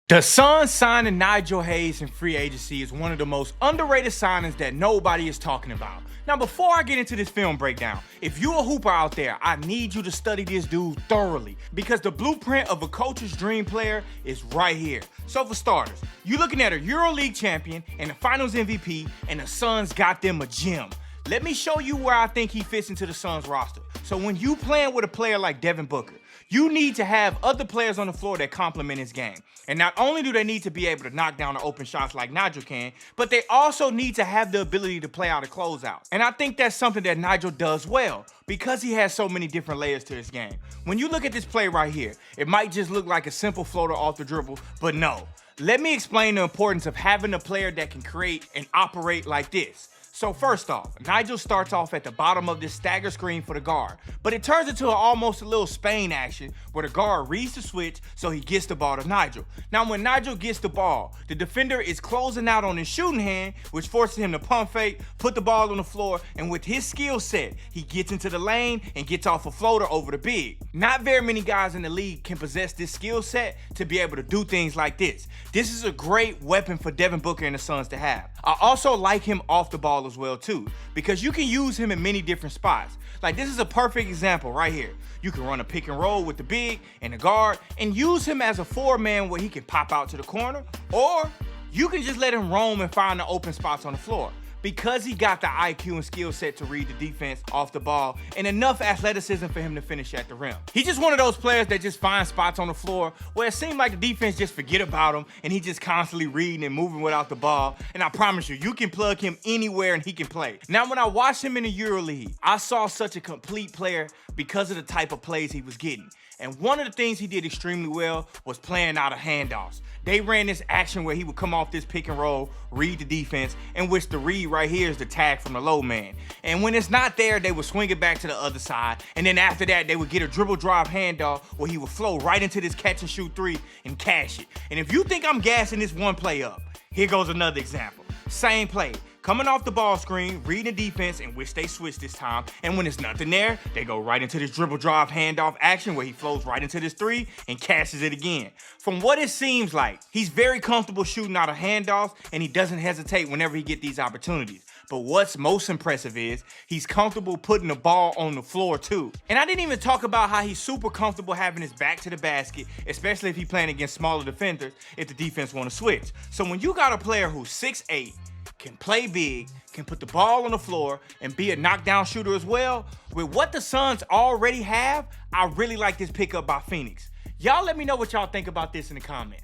The Suns signing Nigel Hayes in free agency is one of the most underrated signings that nobody is talking about. Now, before I get into this film breakdown, if you're a hooper out there, I need you to study this dude thoroughly because the blueprint of a coach's dream player is right here. So for starters, you're looking at a EuroLeague champion and a Finals MVP, and the Suns got them a gem. Let me show you where I think he fits into the Suns roster. So when you playing with a player like Devin Booker, you need to have other players on the floor that complement his game. And not only do they need to be able to knock down the open shots like Nigel can, but they also need to have the ability to play out a closeout. And I think that's something that Nigel does well because he has so many different layers to his game. When you look at this play right here, it might just look like a simple floater off the dribble, but no. Let me explain the importance of having a player that can create and operate like this. So first off, Nigel starts off at the bottom of this stagger screen for the guard, but it turns into almost a little Spain action where the guard reads the switch so he gets the ball to Nigel. Now when Nigel gets the ball, the defender is closing out on his shooting hand, which forces him to pump fake, put the ball on the floor, and with his skill set, he gets into the lane and gets off a floater over the big. Not very many guys in the league can possess this skill set to be able to do things like this. This is a great weapon for Devin Booker and the Suns to have. I also like him off the ball as well too, because you can use him in many different spots. Like this is a perfect example right here. You can run a pick and roll with the big and the guard and use him as a four-man where he can pop out to the corner, or you can just let him roam and find the open spots on the floor. Because he got the IQ and skill set to read the defense off the ball and enough athleticism for him to finish at the rim. He's just one of those players that just finds spots on the floor where it seems like the defense just forget about him and he just constantly reading and moving without the ball. And I promise you, you can plug him anywhere and he can play. Now, when I watched him in the EuroLeague, I saw such a complete player because of the type of plays he was getting. And one of the things he did extremely well was playing out of handoffs. They ran this action where he would come off this pick and roll, read the defense, in which the read right here is the tag from the low man. And when it's not there, they would swing it back to the other side. And then after that, they would get a dribble drive handoff where he would flow right into this catch and shoot three and cash it. And if you think I'm gassing this one play up, here goes another example. Same play. Coming off the ball screen, reading the defense, in which they switch this time, and when there's nothing there, they go right into this dribble drive handoff action where he flows right into this three and cashes it again. From what it seems like, he's very comfortable shooting out of handoffs and he doesn't hesitate whenever he gets these opportunities. But what's most impressive is he's comfortable putting the ball on the floor too. And I didn't even talk about how he's super comfortable having his back to the basket, especially if he's playing against smaller defenders if the defense want to switch. So when you got a player who's 6'8", can play big, can put the ball on the floor, and be a knockdown shooter as well, with what the Suns already have, I really like this pickup by Phoenix. Y'all let me know what y'all think about this in the comments.